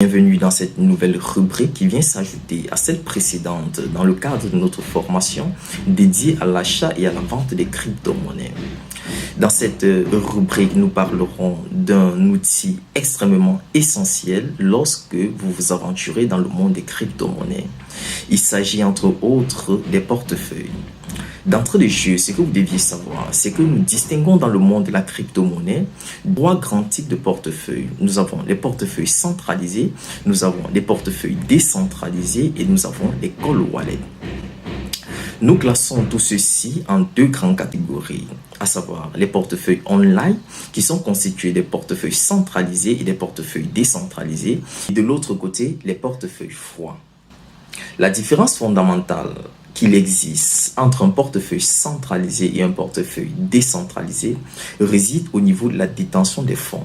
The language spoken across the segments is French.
Bienvenue dans cette nouvelle rubrique qui vient s'ajouter à celle précédente dans le cadre de notre formation dédiée à l'achat et à la vente des crypto-monnaies. Dans cette rubrique, nous parlerons d'un outil extrêmement essentiel lorsque vous vous aventurez dans le monde des crypto-monnaies. Il s'agit entre autres des portefeuilles. D'entrée de jeu, ce que vous deviez savoir, c'est que nous distinguons dans le monde de la crypto-monnaie trois grands types de portefeuilles. Nous avons les portefeuilles centralisés, nous avons les portefeuilles décentralisés et nous avons les cold wallets. Nous classons tout ceci en deux grandes catégories, à savoir les portefeuilles online qui sont constitués des portefeuilles centralisés et des portefeuilles décentralisés, et de l'autre côté, les portefeuilles froids. La différence fondamentale qu'il existe entre un portefeuille centralisé et un portefeuille décentralisé réside au niveau de la détention des fonds.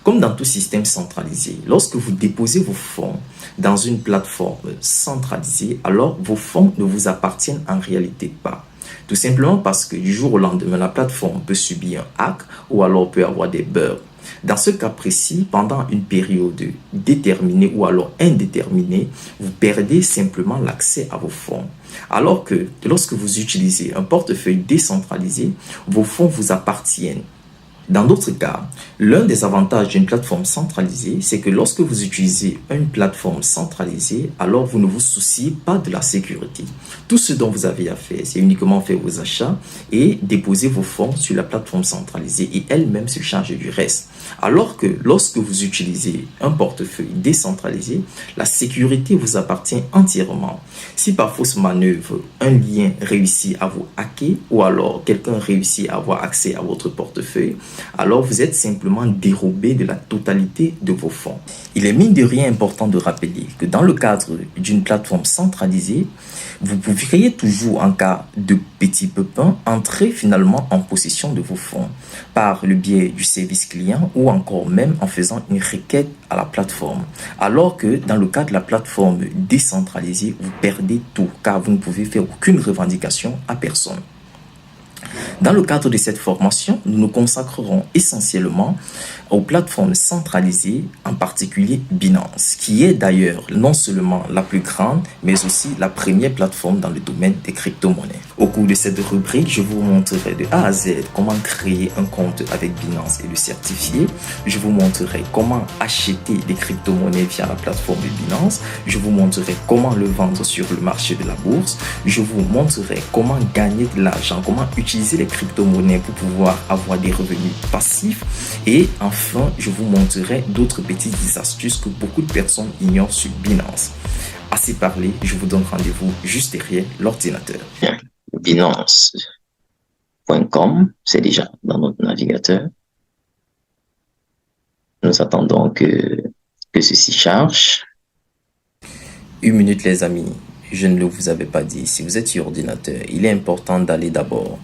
Comme dans tout système centralisé, lorsque vous déposez vos fonds dans une plateforme centralisée, alors vos fonds ne vous appartiennent en réalité pas. Tout simplement parce que du jour au lendemain, la plateforme peut subir un hack ou alors peut avoir des bugs. Dans ce cas précis, pendant une période déterminée ou alors indéterminée, vous perdez simplement l'accès à vos fonds. Alors que lorsque vous utilisez un portefeuille décentralisé, vos fonds vous appartiennent. Dans d'autres cas, l'un des avantages d'une plateforme centralisée, c'est que lorsque vous utilisez une plateforme centralisée, alors vous ne vous souciez pas de la sécurité. Tout ce dont vous avez à faire, c'est uniquement faire vos achats et déposer vos fonds sur la plateforme centralisée et elle-même se charge du reste. Alors que lorsque vous utilisez un portefeuille décentralisé, la sécurité vous appartient entièrement. Si par fausse manœuvre, un lien réussit à vous hacker ou alors quelqu'un réussit à avoir accès à votre portefeuille, alors vous êtes simplement dérobé de la totalité de vos fonds. Il est mine de rien important de rappeler que dans le cadre d'une plateforme centralisée, vous pourriez toujours, en cas de petit pépin, entrer finalement en possession de vos fonds par le biais du service client ou encore même en faisant une requête à la plateforme. Alors que dans le cas de la plateforme décentralisée, vous perdez tout car vous ne pouvez faire aucune revendication à personne. Dans le cadre de cette formation, nous nous consacrerons essentiellement aux plateformes centralisées, en particulier Binance, qui est d'ailleurs non seulement la plus grande, mais aussi la première plateforme dans le domaine des crypto-monnaies. Au cours de cette rubrique, je vous montrerai de A à Z comment créer un compte avec Binance et le certifier. Je vous montrerai comment acheter des crypto-monnaies via la plateforme de Binance. Je vous montrerai comment le vendre sur le marché de la bourse. Je vous montrerai comment gagner de l'argent, comment utiliser les crypto-monnaies pour pouvoir avoir des revenus passifs. Et enfin, je vous montrerai d'autres petites astuces que beaucoup de personnes ignorent sur Binance. Assez parlé, je vous donne rendez-vous juste derrière l'ordinateur. Binance.com, c'est déjà dans notre navigateur. Nous attendons que ceci charge. Une minute les amis, je ne le vous avais pas dit, si vous êtes sur ordinateur, il est important d'aller d'abord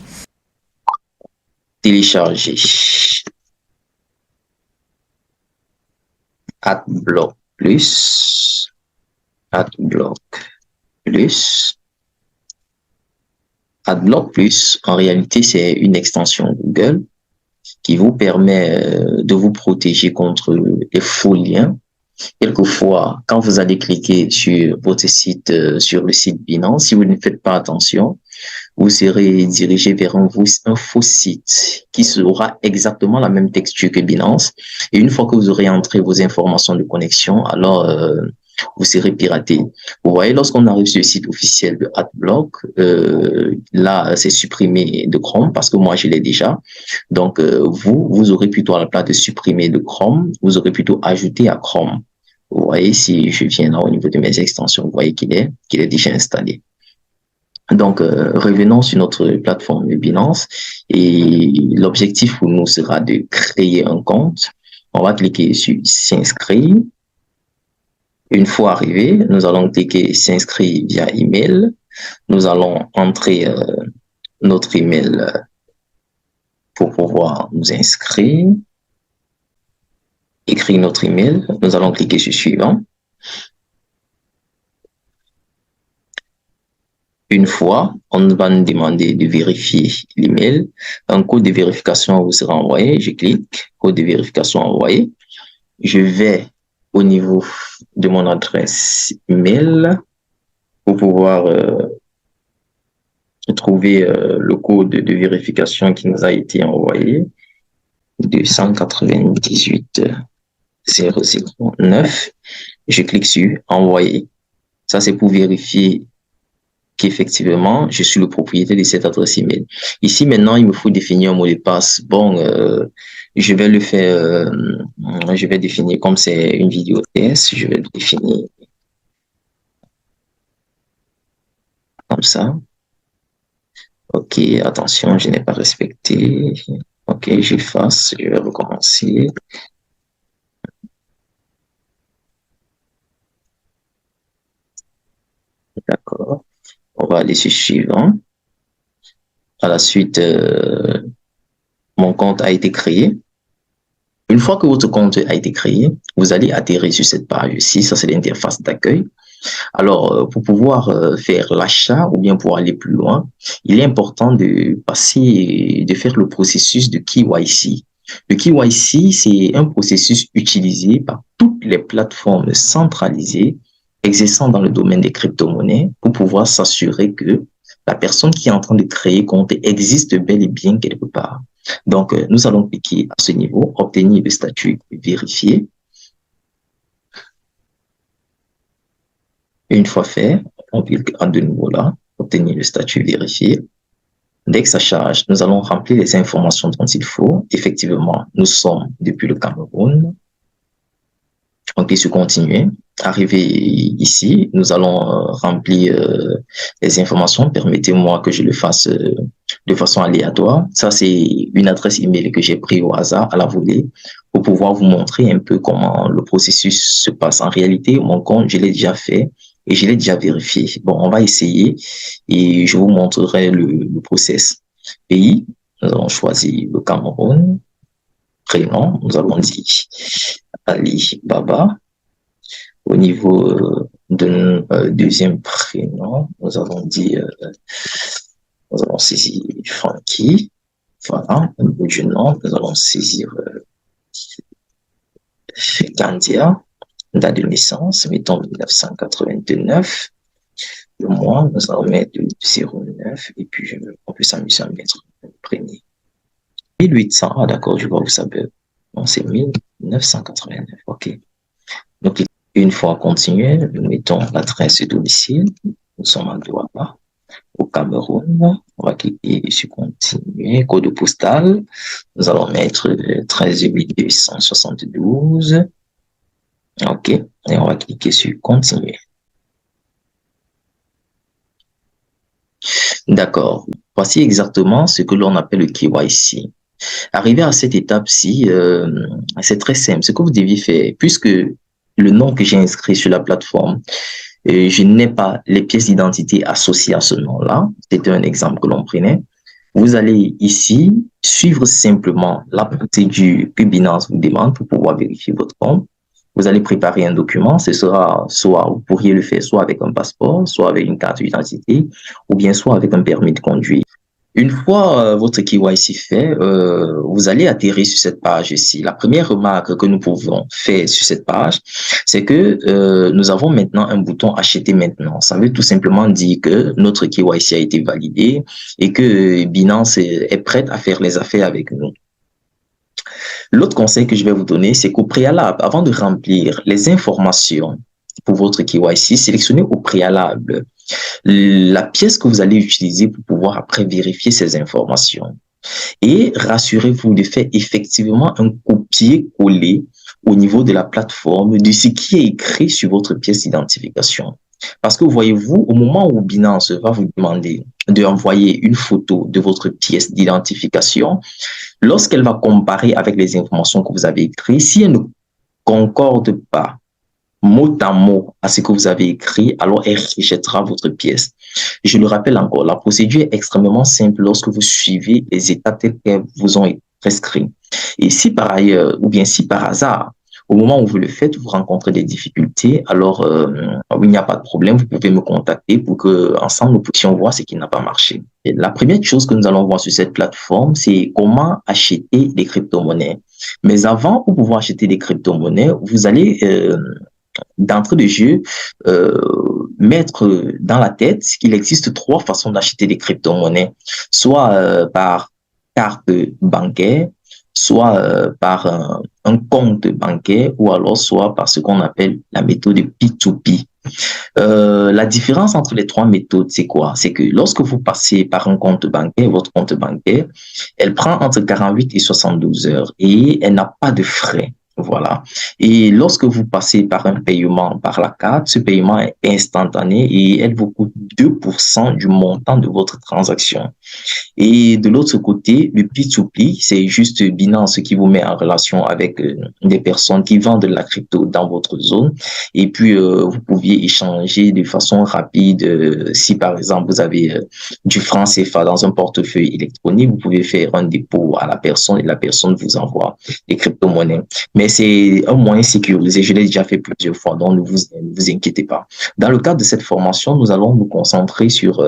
télécharger Adblock Plus. Adblock Plus, en réalité, c'est une extension Google qui vous permet de vous protéger contre les faux liens. Quelquefois, quand vous allez cliquer sur votre site, sur le site Binance, si vous ne faites pas attention, vous serez dirigé vers un faux site qui aura exactement la même texture que Binance. Et une fois que vous aurez entré vos informations de connexion, alors vous serez piraté. Vous voyez, lorsqu'on arrive sur le site officiel de Adblock, là, c'est supprimé de Chrome parce que moi, je l'ai déjà. Donc, vous aurez plutôt à la place de supprimer de Chrome, vous aurez plutôt ajouté à Chrome. Vous voyez, si je viens là au niveau de mes extensions, vous voyez qu'il est déjà installé. Donc, revenons sur notre plateforme de Binance et l'objectif pour nous sera de créer un compte. On va cliquer sur s'inscrire. Une fois arrivé, nous allons cliquer s'inscrire via email. Nous allons entrer notre email pour pouvoir nous inscrire. Écrire notre email. Nous allons cliquer sur suivant. Une fois, on va nous demander de vérifier l'email. Un code de vérification vous sera envoyé. Je clique, code de vérification envoyé. Je vais au niveau de mon adresse email pour pouvoir trouver le code de vérification qui nous a été envoyé, 298 009. Je clique sur envoyer. Ça, c'est pour vérifier qu'effectivement, je suis le propriétaire de cette adresse email. Ici, maintenant, il me faut définir un mot de passe. Bon, je vais le faire, je vais définir comme c'est une vidéo test, je vais le définir comme ça. Ok, attention, je n'ai pas respecté. Ok, j'efface, je vais recommencer. D'accord. On va aller sur suivant. À la suite, mon compte a été créé. Une fois que votre compte a été créé, vous allez atterrir sur cette page ici. Ça, c'est l'interface d'accueil. Alors, pour pouvoir faire l'achat ou bien pour aller plus loin, il est important de passer, de faire le processus de KYC. Le KYC, c'est un processus utilisé par toutes les plateformes centralisées exerçant dans le domaine des crypto-monnaies pour pouvoir s'assurer que la personne qui est en train de créer compte existe bel et bien quelque part. Donc, nous allons cliquer à ce niveau, obtenir le statut vérifié. Une fois fait, on clique de nouveau là, obtenir le statut vérifié. Dès que ça charge, nous allons remplir les informations dont il faut. Effectivement, nous sommes depuis le Cameroun. On clique sur continuer. Arrivé ici, nous allons remplir les informations. Permettez-moi que je le fasse de façon aléatoire. Ça, c'est une adresse email que j'ai pris au hasard, à la volée, pour pouvoir vous montrer un peu comment le processus se passe. En réalité, mon compte, je l'ai déjà fait et je l'ai déjà vérifié. Bon, on va essayer et je vous montrerai le process. Pays, nous allons choisir le Cameroun. Prénom, nous allons dire Ali Baba. Au niveau de deuxième prénom, nous allons dire, nous allons saisir Francky. Voilà, au niveau du nom, nous allons saisir Gandia. Date de naissance, mettons 1989. Le mois, nous allons mettre 09 et puis on peut s'amuser à mettre le prénom. 1800, ah d'accord, je vois où ça peut. Bon, c'est 1989, ok. Donc, une fois continué, nous mettons l'adresse de domicile. Nous sommes à Douala, au Cameroun. On va cliquer sur continuer. Code postal. Nous allons mettre 13 872. OK. Et on va cliquer sur continuer. D'accord. Voici exactement ce que l'on appelle le KYC. Arrivé à cette étape-ci, c'est très simple. Ce que vous deviez faire, puisque le nom que j'ai inscrit sur la plateforme, je n'ai pas les pièces d'identité associées à ce nom-là. C'était un exemple que l'on prenait. Vous allez ici suivre simplement la procédure que Binance vous demande pour pouvoir vérifier votre compte. Vous allez préparer un document. Ce sera soit, vous pourriez le faire soit avec un passeport, soit avec une carte d'identité, ou bien soit avec un permis de conduire. Une fois votre KYC fait, vous allez atterrir sur cette page ici. La première remarque que nous pouvons faire sur cette page, c'est que nous avons maintenant un bouton acheter maintenant. Ça veut tout simplement dire que notre KYC a été validé et que Binance est prête à faire les affaires avec nous. L'autre conseil que je vais vous donner, c'est qu'au préalable, avant de remplir les informations pour votre KYC, sélectionnez au préalable la pièce que vous allez utiliser pour pouvoir après vérifier ces informations. Et rassurez-vous de faire effectivement un copier-coller au niveau de la plateforme de ce qui est écrit sur votre pièce d'identification. Parce que voyez-vous, au moment où Binance va vous demander d'envoyer une photo de votre pièce d'identification, lorsqu'elle va comparer avec les informations que vous avez écrites, si elle ne concorde pas mot à mot à ce que vous avez écrit, alors elle rejettera votre pièce. Je le rappelle encore, la procédure est extrêmement simple lorsque vous suivez les étapes telles qu'elles vous ont été prescrites. Et si par ailleurs, ou bien si par hasard, Au moment où vous le faites, vous rencontrez des difficultés, alors il n'y a pas de problème, vous pouvez me contacter pour que ensemble nous puissions voir ce qui n'a pas marché. Et la première chose que nous allons voir sur cette plateforme, c'est comment acheter des crypto-monnaies. Mais avant, pour pouvoir acheter des crypto-monnaies, vous allez d'entrée de jeu euh, mettre dans la tête qu'il existe trois façons d'acheter des crypto-monnaies, soit par carte bancaire, soit par un compte bancaire ou alors soit par ce qu'on appelle la méthode P2P. La différence entre les trois méthodes, c'est quoi? C'est que lorsque vous passez par un compte bancaire, votre compte bancaire, elle prend entre 48 et 72 heures et elle n'a pas de frais. Voilà. Et lorsque vous passez par un paiement par la carte, ce paiement est instantané et elle vous coûte 2% du montant de votre transaction. Et de l'autre côté, le P2P, c'est juste Binance qui vous met en relation avec des personnes qui vendent de la crypto dans votre zone. Et puis, vous pouviez échanger de façon rapide. Si, par exemple, vous avez du franc CFA dans un portefeuille électronique, vous pouvez faire un dépôt à la personne et la personne vous envoie des crypto-monnaies. Mais c'est un moyen sécurisé. Je l'ai déjà fait plusieurs fois, donc ne vous inquiétez pas. Dans le cadre de cette formation, nous allons nous concentrer sur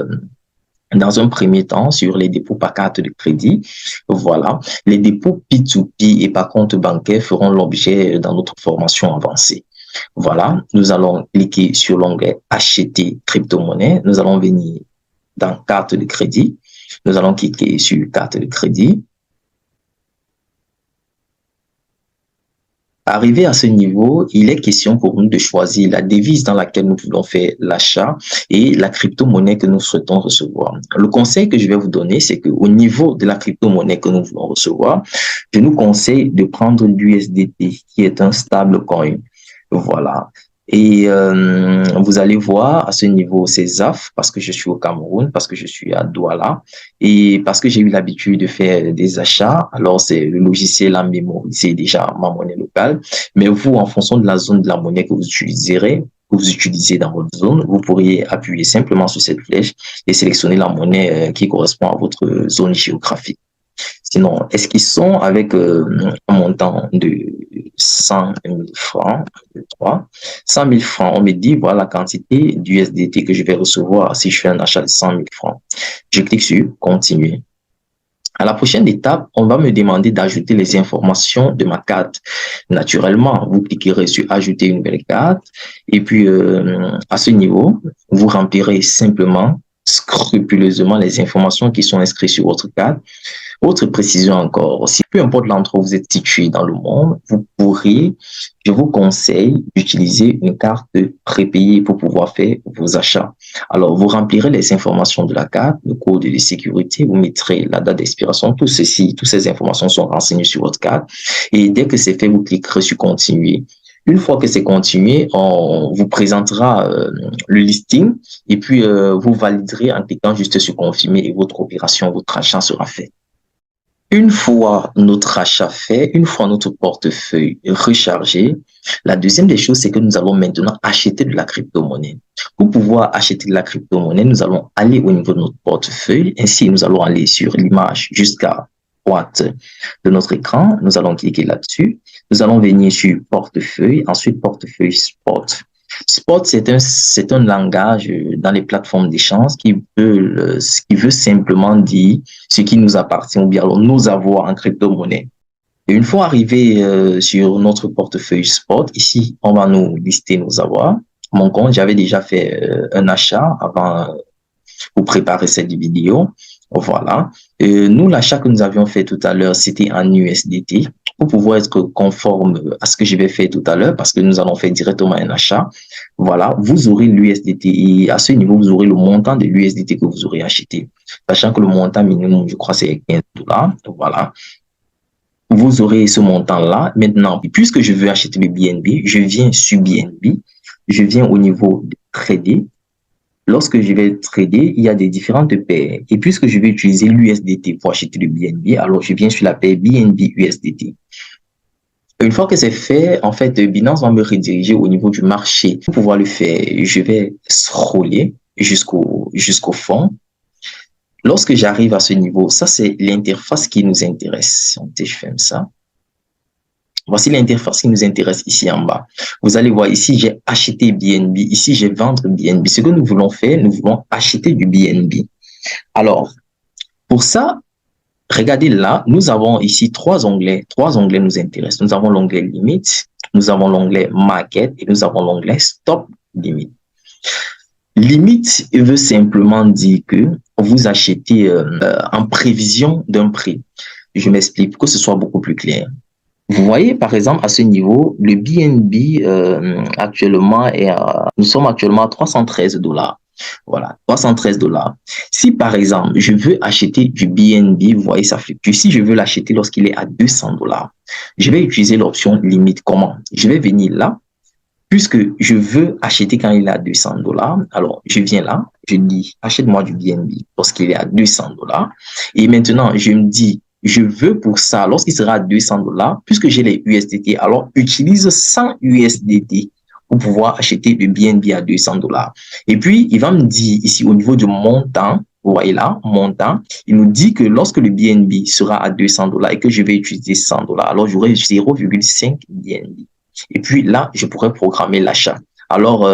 dans un premier temps, sur les dépôts par carte de crédit. Voilà. Les dépôts P2P et par compte bancaire feront l'objet dans notre formation avancée. Voilà. Nous allons cliquer sur l'onglet Acheter crypto-monnaie. Nous allons venir dans carte de crédit. Nous allons cliquer sur carte de crédit. Arrivé à ce niveau, il est question pour nous de choisir la devise dans laquelle nous voulons faire l'achat et la crypto-monnaie que nous souhaitons recevoir. Le conseil que je vais vous donner, c'est qu'au niveau de la crypto-monnaie que nous voulons recevoir, je nous conseille de prendre l'USDT, qui est un stable coin. Voilà. Et vous allez voir à ce niveau, c'est ZAF, parce que je suis au Cameroun, parce que je suis à Douala, et parce que j'ai eu l'habitude de faire des achats. Alors, c'est le logiciel à mémoriser déjà ma monnaie locale. Mais vous, en fonction de la zone de la monnaie que vous utiliserez, que vous utilisez dans votre zone, vous pourriez appuyer simplement sur cette flèche et sélectionner la monnaie qui correspond à votre zone géographique. Sinon, est-ce qu'ils sont avec un montant de 100 000 francs, 100 000 francs, on me dit, voilà la quantité d'USDT que je vais recevoir si je fais un achat de 100 000 francs. Je clique sur Continuer. À la prochaine étape, on va me demander d'ajouter les informations de ma carte. Naturellement, vous cliquerez sur Ajouter une nouvelle carte et puis à ce niveau, vous remplirez simplement, scrupuleusement les informations qui sont inscrites sur votre carte. Autre précision encore, si peu importe l'endroit où vous êtes situé dans le monde, vous pourrez, je vous conseille d'utiliser une carte prépayée pour pouvoir faire vos achats. Alors, vous remplirez les informations de la carte, le code de sécurité, vous mettrez la date d'expiration, toutes ces informations sont renseignées sur votre carte. Et dès que c'est fait, vous cliquerez sur Continuer. Une fois que c'est continué, on vous présentera le listing et puis vous validerez en cliquant juste sur Confirmer et votre opération, votre achat sera fait. Une fois notre achat fait, une fois notre portefeuille rechargé, la deuxième des choses, c'est que nous allons maintenant acheter de la crypto-monnaie. Pour pouvoir acheter de la crypto-monnaie, nous allons aller au niveau de notre portefeuille. Ainsi, nous allons aller sur l'image jusqu'à droite de notre écran. Nous allons cliquer là-dessus. Nous allons venir sur portefeuille, ensuite portefeuille spot. Spot, c'est un langage dans les plateformes d'échange qui veut simplement dire ce qui nous appartient ou bien alors nous avoir en crypto-monnaie. Et une fois arrivé sur notre portefeuille spot, ici, on va nous lister nos avoirs. Mon compte, j'avais déjà fait un achat avant pour préparer cette vidéo. Voilà. Nous, l'achat que nous avions fait tout à l'heure, c'était en USDT. Pour pouvoir être conforme à ce que je vais faire tout à l'heure, parce que nous allons faire directement un achat, voilà, vous aurez l'USDT et à ce niveau, vous aurez le montant de l'USDT que vous aurez acheté. Sachant que le montant minimum, je crois, c'est 15 $. Voilà. Vous aurez ce montant-là. Maintenant, puisque je veux acheter le BNB, je viens sur BNB, je viens au niveau de trader. Lorsque je vais trader, il y a des différentes paires. Et puisque je vais utiliser l'USDT pour acheter le BNB, alors je viens sur la paire BNB USDT. Une fois que c'est fait, en fait, Binance va me rediriger au niveau du marché. Pour pouvoir le faire, je vais scroller jusqu'au fond. Lorsque j'arrive à ce niveau, ça c'est l'interface qui nous intéresse. Je ferme ça. Voici l'interface qui nous intéresse ici en bas. Vous allez voir ici, j'ai acheté BNB. Ici, j'ai vendre BNB. Ce que nous voulons faire, nous voulons acheter du BNB. Alors, pour ça, regardez là, nous avons ici trois onglets. Trois onglets nous intéressent. Nous avons l'onglet Limite, nous avons l'onglet Market et nous avons l'onglet Stop Limit. Limite veut simplement dire que vous achetez en prévision d'un prix. Je m'explique pour que ce soit beaucoup plus clair. Vous voyez, par exemple, à ce niveau, le BNB actuellement nous sommes actuellement à 313 $. Voilà, 313 $. Si par exemple, je veux acheter du BNB, vous voyez, ça fluctue. Si je veux l'acheter lorsqu'il est à 200 $, je vais utiliser l'option limite. Comment? Je vais venir là, puisque je veux acheter quand il est à 200 $. Alors, je viens là, je dis, achète-moi du BNB lorsqu'il est à 200 $. Et maintenant, je me dis, je veux pour ça, lorsqu'il sera à 200 $, puisque j'ai les USDT, alors utilise 100 USDT pour pouvoir acheter le BNB à 200 $. Et puis, il va me dire ici au niveau du montant, vous voyez là, montant, il nous dit que lorsque le BNB sera à 200 $ et que je vais utiliser 100 $, alors j'aurai 0,5 BNB. Et puis là, je pourrais programmer l'achat. Alors,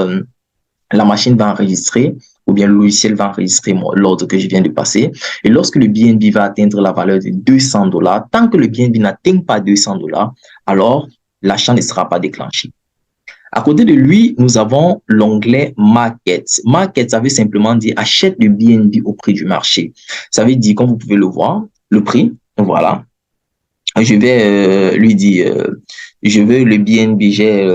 la machine va enregistrer ou bien le logiciel va enregistrer l'ordre que je viens de passer. Et lorsque le BNB va atteindre la valeur de 200 $, tant que le BNB n'atteint pas 200 $, alors l'achat ne sera pas déclenché. À côté de lui, nous avons l'onglet Market. Market, ça veut simplement dire achète le BNB au prix du marché. Ça veut dire, comme vous pouvez le voir, le prix, voilà. Je vais lui dire, je veux le BNB, j'ai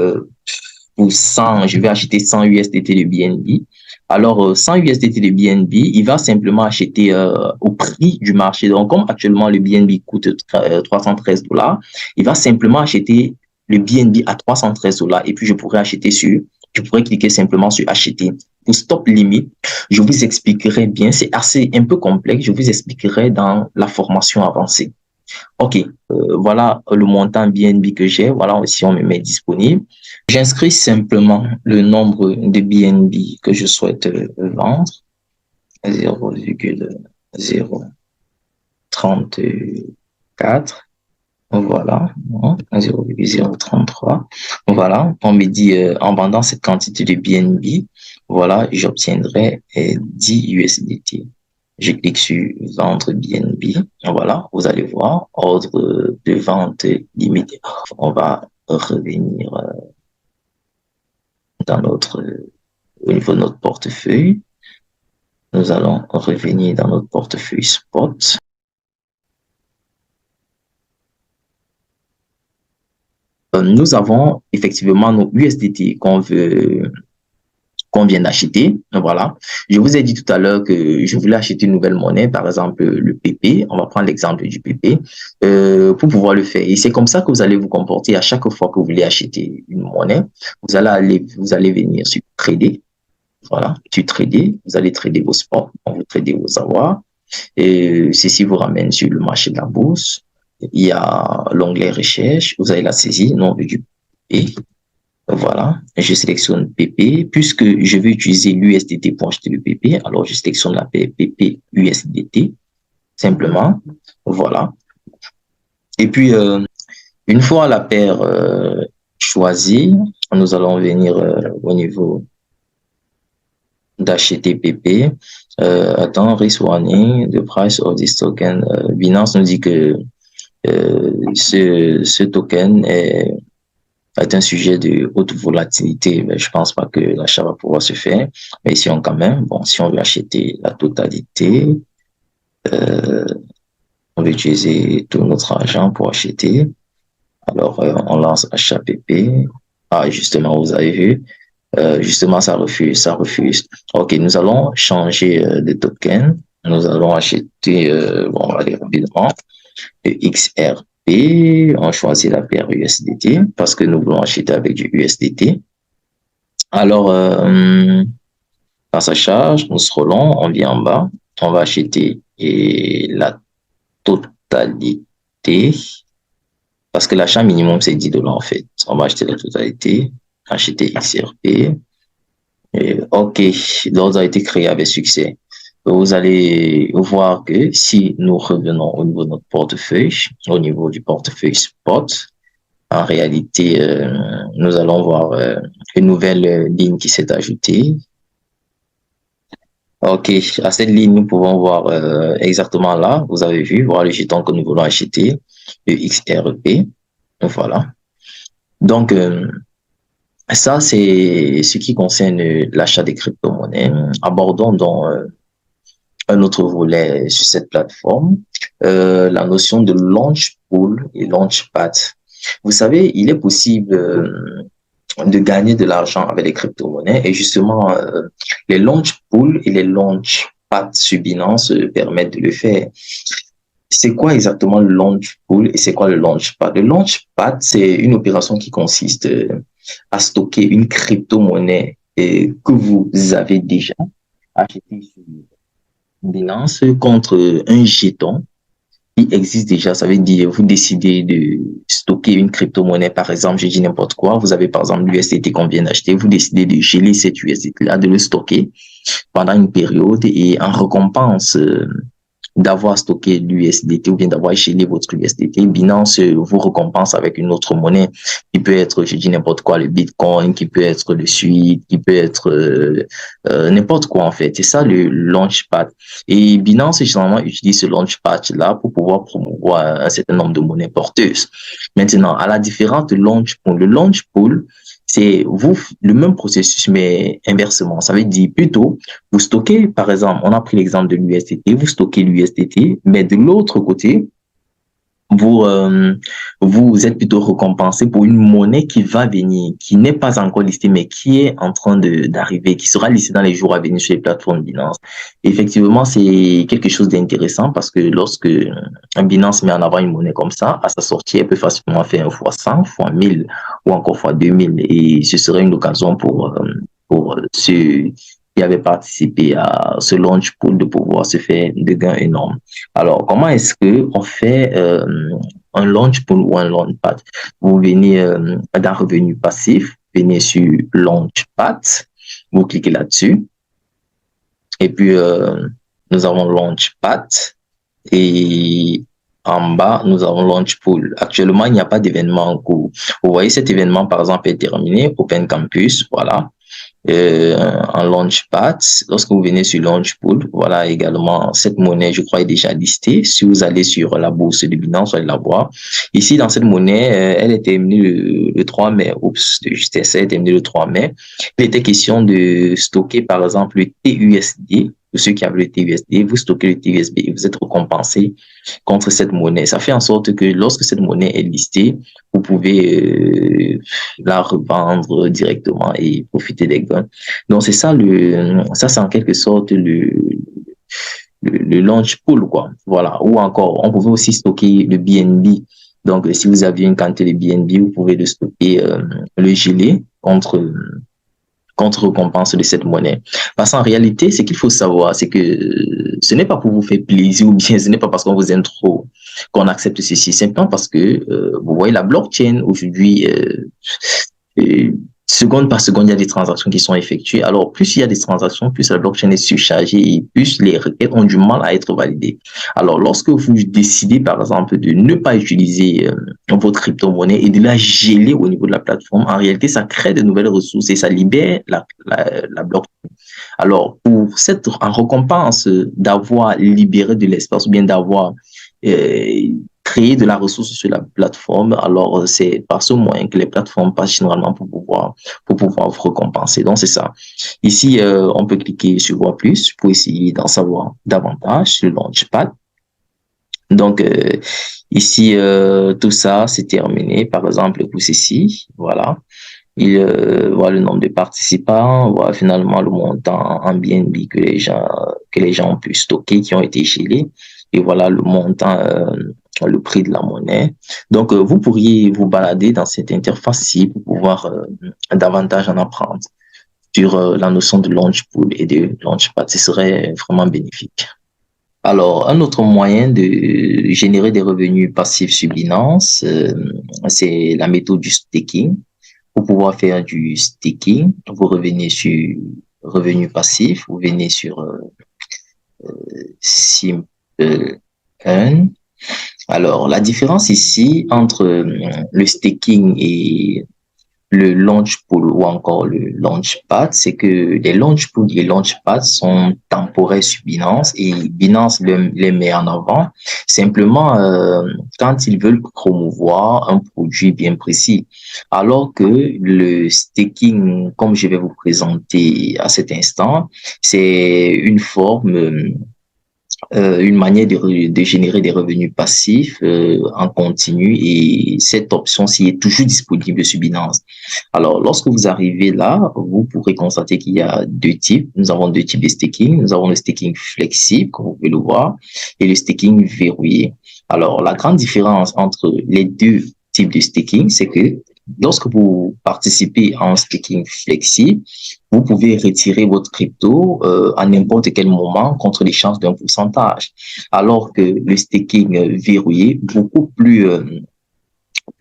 pour 100, je vais acheter 100 USDT de BNB. Alors, 100 USDT de BNB, il va simplement acheter au prix du marché. Donc, comme actuellement le BNB coûte 313 $, il va simplement acheter le BNB à 313 $ et puis je pourrais cliquer simplement sur acheter. Pour stop limite, je vous expliquerai bien, c'est assez un peu complexe, je vous expliquerai dans la formation avancée. Ok, voilà le montant BNB que j'ai, voilà si on me met disponible. J'inscris simplement le nombre de BNB que je souhaite vendre, 0,034. Voilà, 0,033. Voilà, on me dit en vendant cette quantité de BNB, voilà, j'obtiendrai 10 USDT. Je clique sur vendre BNB. Voilà, vous allez voir, ordre de vente limité. On va revenir au niveau de notre portefeuille. Nous allons revenir dans notre portefeuille spot. Nous avons effectivement nos USDT qu'on vient d'acheter. Voilà. Je vous ai dit tout à l'heure que je voulais acheter une nouvelle monnaie, par exemple le PP. On va prendre l'exemple du PP pour pouvoir le faire. Et c'est comme ça que vous allez vous comporter à chaque fois que vous voulez acheter une monnaie. Vous allez venir sur trader. Voilà, sur trader. Vous allez trader vos spots, vous tradez vos avoirs. Et ceci vous ramène sur le marché de la bourse. Il y a l'onglet recherche, vous avez la saisie, nombre du PP. Voilà, je sélectionne PP. Puisque je vais utiliser l'USDT pour acheter le PP, alors je sélectionne la paire PP USDT, simplement. Voilà. Et puis, une fois la paire choisie, nous allons venir au niveau d'acheter PP. Attends, risk warning, the price of this token. Binance nous dit que ce token est un sujet de haute volatilité, mais je pense pas que l'achat va pouvoir se faire. Mais si on quand même, bon, si on veut acheter la totalité, on va utiliser tout notre argent pour acheter. Alors, on lance achat PP. Ah, justement, vous avez vu, justement, ça refuse. Ok, nous allons changer de token. Nous allons acheter, bon, on va aller rapidement, le XRP. On choisit la paire USDT parce que nous voulons acheter avec du USDT. Alors, quand ça charge, nous scrollons, on vient en bas, on va acheter la totalité parce que l'achat minimum c'est 10 $ en fait. On va acheter la totalité, acheter XRP. Et, ok, l'ordre a été créé avec succès. Vous allez voir que si nous revenons au niveau de notre portefeuille, au niveau du portefeuille spot, En réalité, nous allons voir une nouvelle ligne qui s'est ajoutée. Ok, à cette ligne, nous pouvons voir exactement là, vous avez vu, voir le jeton que nous voulons acheter, le XRP. Voilà. Donc, ça, c'est ce qui concerne l'achat des crypto-monnaies. Abordons donc un autre volet sur cette plateforme, la notion de launch pool et launchpad. Vous savez, il est possible de gagner de l'argent avec les crypto-monnaies et justement, les launch pools et les launchpads sur Binance permettent de le faire. C'est quoi exactement le launch pool et c'est quoi le launchpad? Le launchpad, c'est une opération qui consiste à stocker une crypto-monnaie que vous avez déjà achetée sur Binance contre un jeton qui existe déjà. Ça veut dire, vous décidez de stocker une crypto-monnaie, par exemple, je dis n'importe quoi, vous avez par exemple l'USDT qu'on vient d'acheter, vous décidez de geler cet USDT-là, de le stocker pendant une période et en récompense d'avoir stocké l'USDT ou bien d'avoir gelé votre USDT, Binance vous récompense avec une autre monnaie qui peut être, je dis n'importe quoi, le Bitcoin, qui peut être le SWIFT, qui peut être n'importe quoi en fait. C'est ça le Launchpad. Et Binance généralement utilise ce Launchpad-là pour pouvoir promouvoir un certain nombre de monnaies porteuses. Maintenant, à la différence de Launch Pool, le Launch Pool, c'est vous le même processus mais inversement. Ça veut dire plutôt vous stockez, par exemple, on a pris l'exemple de l'USDT, vous stockez l'USDT, mais de l'autre côté, vous êtes plutôt récompensé pour une monnaie qui va venir, qui n'est pas encore listée, mais qui est en train d'arriver, qui sera listée dans les jours à venir sur les plateformes Binance. Effectivement, c'est quelque chose d'intéressant parce que lorsque Binance met en avant une monnaie comme ça, à sa sortie, elle peut facilement faire 1 fois 100, fois 1000 ou encore fois 2000. Et ce serait une occasion pour ceux qui avaient participé à ce launch pool de pouvoir se faire des gains énormes. Alors, comment est-ce que on fait un launch pool ou un launchpad? Vous venez dans revenu passif, venez sur launchpad, vous cliquez là-dessus, et puis nous avons launchpad, et en bas, nous avons launch pool. Actuellement, il n'y a pas d'événement en cours. Vous voyez, cet événement, par exemple, est terminé, Open Campus, voilà. En Launchpad. Lorsque vous venez sur Launchpool, voilà également cette monnaie, je crois, est déjà listée. Si vous allez sur la bourse de Binance, vous allez la voir. Ici, dans cette monnaie, elle est terminée le 3 mai. Oups, de justesse, elle est terminée le 3 mai. Il était question de stocker, par exemple, le TUSD. Pour ceux qui avaient le TUSD, vous stockez le TUSD et vous êtes récompensé contre cette monnaie. Ça fait en sorte que lorsque cette monnaie est listée, vous pouvez la revendre directement et profiter des gains. Donc, c'est ça ça c'est en quelque sorte le launch pool, quoi. Voilà. Ou encore, on pouvait aussi stocker le BNB. Donc, si vous aviez une quantité de BNB, vous pouvez le stocker, le geler contre récompense de cette monnaie. Parce qu'en réalité, ce qu'il faut savoir, c'est que ce n'est pas pour vous faire plaisir ou bien ce n'est pas parce qu'on vous aime trop qu'on accepte ceci, simplement parce que vous voyez la blockchain aujourd'hui, seconde par seconde, il y a des transactions qui sont effectuées. Alors, plus il y a des transactions, plus la blockchain est surchargée et plus les requêtes ont du mal à être validées. Alors, lorsque vous décidez, par exemple, de ne pas utiliser votre crypto-monnaie et de la geler au niveau de la plateforme, en réalité, ça crée de nouvelles ressources et ça libère la blockchain. Alors, pour cette en récompense d'avoir libéré de l'espace ou bien d'avoir créer de la ressource sur la plateforme, alors c'est par ce moyen que les plateformes passent généralement pour pouvoir vous récompenser. Donc c'est ça. Ici, on peut cliquer sur voir plus pour essayer d'en savoir davantage sur le Launchpad. Donc ici, tout ça, c'est terminé. Par exemple, le pouce ici, voilà. Il voit le nombre de participants, voit finalement le montant en BNB que les gens ont pu stocker, qui ont été gelés. Et voilà le montant, le prix de la monnaie. Donc, vous pourriez vous balader dans cette interface-ci pour pouvoir davantage en apprendre sur la notion de launch pool et de launchpad. Ce serait vraiment bénéfique. Alors, un autre moyen de générer des revenus passifs sur Binance, c'est la méthode du staking. Pour pouvoir faire du staking, vous revenez sur revenus passifs, vous venez sur Simple Earn. Alors, la différence ici entre le staking et le Launchpool ou encore le Launchpad, c'est que les Launchpool et les Launchpad sont temporaires sur Binance et Binance les met en avant simplement quand ils veulent promouvoir un produit bien précis. Alors que le staking, comme je vais vous présenter à cet instant, c'est une forme une manière de générer des revenus passifs en continu et cette option-ci est toujours disponible sur Binance. Alors, lorsque vous arrivez là, vous pourrez constater qu'il y a deux types. Nous avons deux types de staking. Nous avons le staking flexible, comme vous pouvez le voir, et le staking verrouillé. Alors, la grande différence entre les deux types de staking, c'est que lorsque vous participez à un staking flexible, vous pouvez retirer votre crypto à n'importe quel moment contre l'échange d'un pourcentage. Alors que le staking verrouillé, beaucoup plus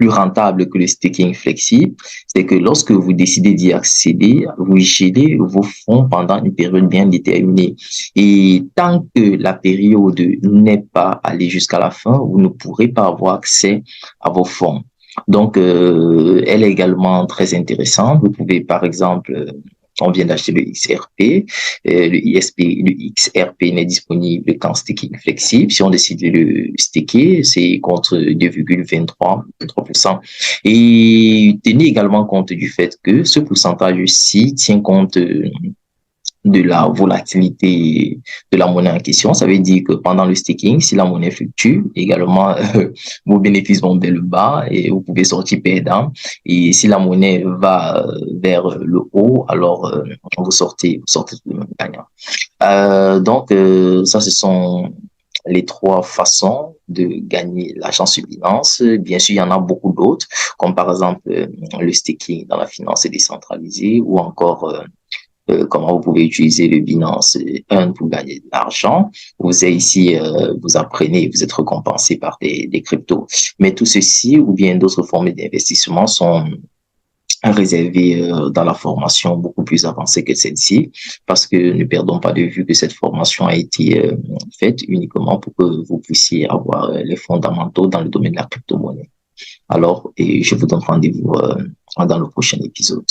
rentable que le staking flexible, c'est que lorsque vous décidez d'y accéder, vous gelez vos fonds pendant une période bien déterminée. Et tant que la période n'est pas allée jusqu'à la fin, vous ne pourrez pas avoir accès à vos fonds. Donc, elle est également très intéressante. Vous pouvez, par exemple, on vient d'acheter le XRP. Le XRP n'est disponible qu'en staking flexible. Si on décide de le staker, c'est contre 2,23%. Et tenez également compte du fait que ce pourcentage-ci tient compte de la volatilité de la monnaie en question. Ça veut dire que pendant le staking, si la monnaie fluctue, également, vos bénéfices vont vers le bas et vous pouvez sortir perdant. Et si la monnaie va vers le haut, alors vous sortez tout de même gagnant. Ça, ce sont les trois façons de gagner l'argent sur Binance. Bien sûr, il y en a beaucoup d'autres, comme par exemple le staking dans la finance décentralisée ou encore comment vous pouvez utiliser le Binance Earn pour gagner de l'argent. Vous êtes ici, vous apprenez, vous êtes récompensé par des cryptos. Mais tout ceci ou bien d'autres formes d'investissement sont réservées dans la formation beaucoup plus avancée que celle-ci, parce que ne perdons pas de vue que cette formation a été faite uniquement pour que vous puissiez avoir les fondamentaux dans le domaine de la crypto-monnaie. Alors, et je vous donne rendez-vous dans le prochain épisode.